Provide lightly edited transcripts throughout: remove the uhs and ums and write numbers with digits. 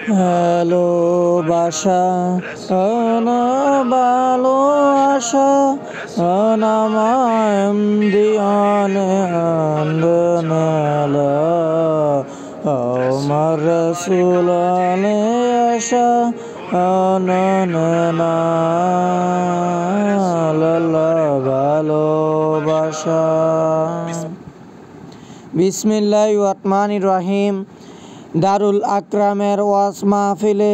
ভালোবাসা ভালো আশা নামায়ম দিয়ানে আন্দনালা আমার রসুল আলে আশা আননা ভালোবাসা। বিসমিল্লাহির রহমানির রহিম। দারুল আকরামের ওয়াজ মাহফিলে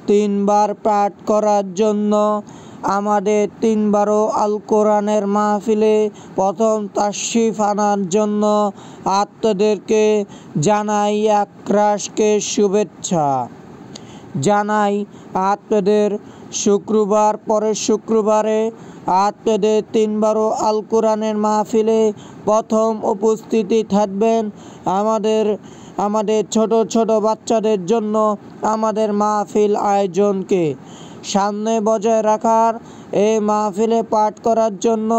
3 বার পাঠ করার জন্য আমাদের 3 বারও আল কোরআনের মাহফিলে প্রথম তাশরিফ আনার জন্য আপনাদেরকে জানাই একরাশকে শুভেচ্ছা। জানাই আপনাদের শুক্রবার পরের শুক্রবারে আপনাদের 3 বারও আল কোরআনের মাহফিলে প্রথম উপস্থিতি থাকবেন। আমাদের ছোট ছোট বাচ্চাদের জন্য আমাদের মাহফিল আয়োজনকে সামনে বজায় রাখার এই মাহফিলে পাঠ করার জন্য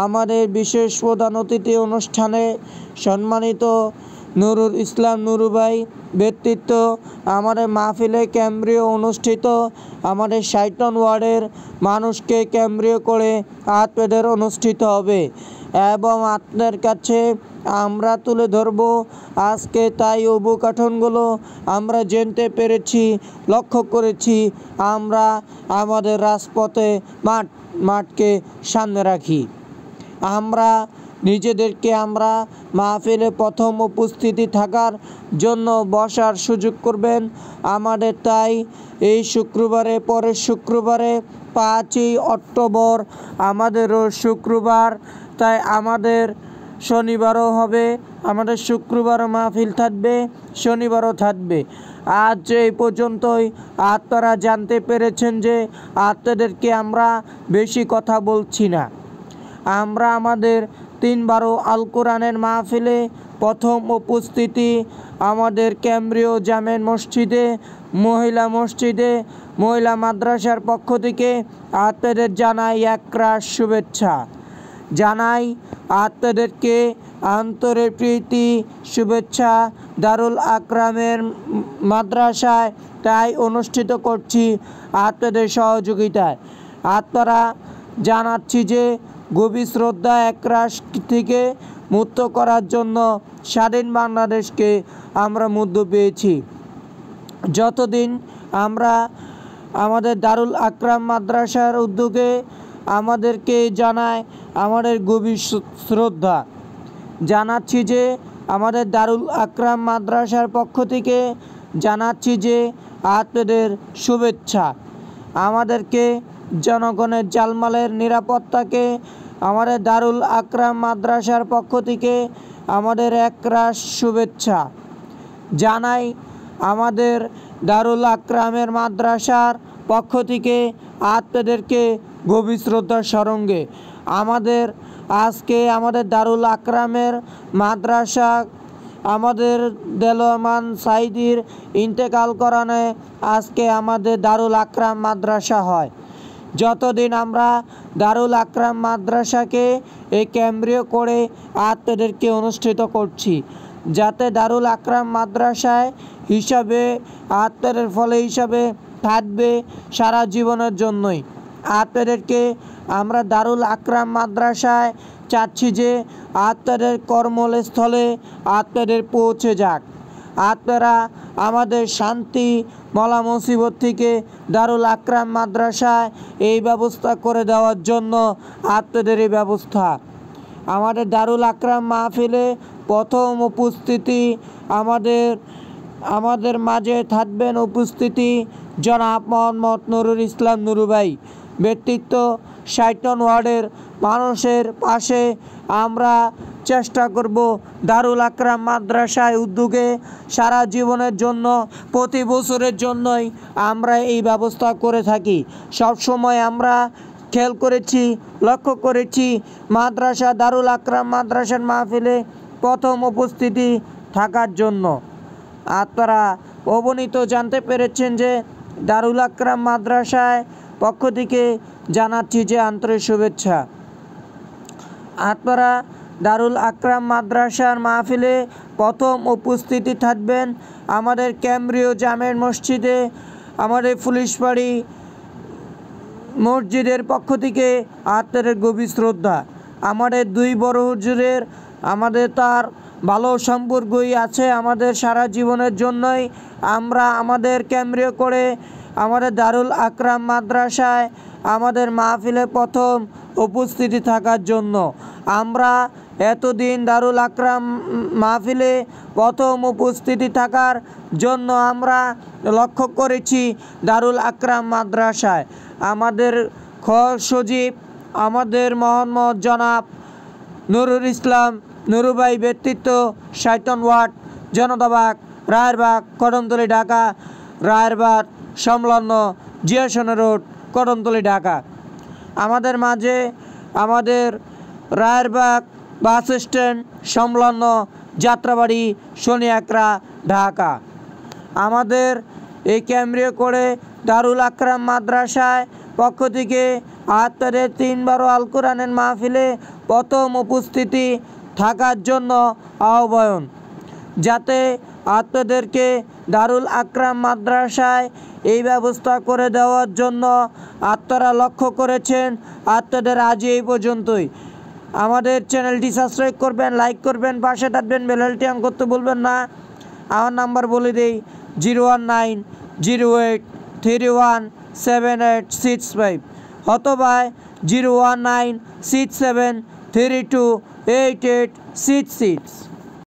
আমাদের বিশেষ প্রধান অতিথি অনুষ্ঠানে সম্মানিত নুরুল ইসলাম নুরু ভাই ব্যক্তিত্ব আমাদের মাহফিলে কেন্দ্রীয় অনুষ্ঠিত আমাদের ৬০ নং ওয়ার্ডের মানুষকে কেন্দ্রীয় করে আপনাদের অনুষ্ঠিত হবে এবং আপনাদের কাছে আমরা তুলে ধরব আজকে তাই অবকাঠনগুলো আমরা জানতে পেরেছি, লক্ষ্য করেছি। আমরা আমাদের রাজপথে মাঠকে সামনে রাখি। আমরা নিজেদেরকে আমরা মাহফিলে প্রথম উপস্থিতি থাকার জন্য বসার সুযোগ করবেন আমাদের। তাই এই শুক্রবারে পরের শুক্রবারে 5ই অক্টোবর আমাদেরও শুক্রবার, তাই আমাদের শনিবারও হবে, আমাদের শুক্রবারও মাহফিল থাকবে, শনিবারও থাকবে। আজ এই পর্যন্তই আপনারা জানতে পেরেছেন যে আপনাদেরকে আমরা বেশি কথা বলছি না। আমরা আমাদের 3 বারও আল কোরআনের মাহফিলে প্রথম উপস্থিতি আমাদের কেন্দ্রীয় জামে মসজিদে মহিলা মাদ্রাসার পক্ষ থেকে আপনাদের জানাই একরাশ শুভেচ্ছা। জানাই আপনাদেরকে আন্তরিক প্রীতি শুভেচ্ছা। দারুল আকরামের মাদ্রাসায় তাই অনুষ্ঠিত করছি আপনাদের সহযোগিতায়। আপনারা জানাচ্ছি যে গভীর শ্রদ্ধা একরাশ থেকে মুক্ত করার জন্য স্বাধীন বাংলাদেশকে আমরা মুক্ত পেয়েছি। যতদিন আমরা আমাদের দারুল আকরাম মাদ্রাসার উদ্যোগে আমাদেরকে জানায় আমাদের গভীর শ্রদ্ধা জানাচ্ছি যে আমাদের দারুল আকরাম মাদ্রাসার পক্ষ থেকে জানাচ্ছি যে আপনাদের শুভেচ্ছা। আমাদেরকে জনগণের জালমালের নিরাপত্তাকে আমাদের দারুল আকরাম মাদ্রাসার পক্ষ থেকে আমাদের একরাশ শুভেচ্ছা জানাই। আমাদের দারুল আকরামের মাদ্রাসার পক্ষ থেকে আপনাদেরকে গভীর শ্রদ্ধার সঙ্গে আমাদের দারুল আকরামের মাদ্রাসা আমাদের দেলোয়ার সাইদির ইন্তেকাল করানে আজকে আমাদের দারুল আকরাম মাদ্রাসা হয়। যতদিন আমরা দারুল আকরাম মাদ্রাসাকে এই কেন্দ্রীয় করে আপনাদেরকে অনুষ্ঠিত করছি, যাতে দারুল আকরাম মাদ্রাসায় হিসাবে আপনাদের ফলে হিসাবে থাকবে সারা জীবনের জন্যই। আপনাদেরকে আমরা দারুল আকরাম মাদ্রাসায় চাচ্ছি যে আপনাদের কর্মস্থলে আপনাদের পৌঁছে যাক। আপনারা আমাদের শান্তি মলা মুসিবত থেকে দারুল আকরাম মাদ্রাসায় এই ব্যবস্থা করে দেওয়ার জন্য আপনাদের এই ব্যবস্থা। আমাদের দারুল আকরাম মাহফিলে প্রথম উপস্থিতি আমাদের মাঝে থাকবেন উপস্থিতি জনাব মোহাম্মদ নুরুল ইসলাম নুরু ভাই ব্যক্তিত্ব। ৬০ নং ওয়ার্ডের মানুষের পাশে আমরা চেষ্টা করব দারুল আকরাম মাদ্রাসায় উদ্যোগে সারা জীবনের জন্য প্রতি বছরের জন্যই আমরা এই ব্যবস্থা করে থাকি। সবসময় আমরা খেয়াল করেছি, লক্ষ্য করেছি মাদ্রাসা দারুল আকরাম মাদ্রাসার মাহফিলে প্রথম উপস্থিতি থাকার জন্য। আপনারা অবনীত জানতে পেরেছেন যে দারুল আকরাম মাদ্রাসায় পক্ষ থেকে জানাচ্ছি যে আন্তরিক শুভেচ্ছা। আপনারা দারুল আকরাম মাদ্রাসার মাহফিলে প্রথম উপস্থিতি থাকবেন আমাদের কেন্দ্রীয় জামে মসজিদে আমাদের পুলিশবাড়ি মসজিদের পক্ষ থেকে আত্মার গভীর শ্রদ্ধা। আমাদের দুই বড় হুজুরের আমাদের তার ভালো সম্পর্কই আছে আমাদের সারা জীবনের জন্যই। আমরা আমাদের কেন্দ্রীয় করে আমাদের দারুল আকরাম মাদ্রাসায় আমাদের মাহফিলে প্রথম উপস্থিতি থাকার জন্য আমরা এতদিন দারুল আকরাম মাহফিলে প্রথম উপস্থিতি থাকার জন্য আমরা লক্ষ্য করেছি দারুল আকরাম মাদ্রাসায় আমাদের সচিব আমাদের মোহাম্মদ জনাব নুরুল ইসলাম নুরুভাই ব্যক্তিত্ব 57 ওয়ার্ড জনতাবাগ রায়েরবাগ কদমতলী ঢাকা রায়েরবাগ সংলগ্ন জিয়াসন রোড কদমতলী ঢাকা। আমাদের মাঝে আমাদের রায়েরবাগ বাস স্ট্যান্ড সংলগ্ন যাত্রাবাড়ি শনিয়াকড়া ঢাকা। আমাদের এই কেন্দ্রীয় করে দারুল আকরাম মাদ্রাসায় পক্ষ থেকে আত্মাদের 3 আল কোরআনের মাহফিলে প্রথম উপস্থিতি থাকার জন্য আহ্বান, যাতে আত্মাদেরকে দারুল আকরাম মাদ্রাসায় এই ব্যবস্থা করে দেওয়ার জন্য আত্মারা লক্ষ্য করেছেন। আত্মাদের আজ এই পর্যন্তই। আমাদের চ্যানেলটি সাবস্ক্রাইব করবেন, লাইক করবেন, পাশে থাকবেন, বেলটি অন করতে ভুলবেন না। আমার নাম্বার বলে দিই 01908317865 অথবা 01967328866।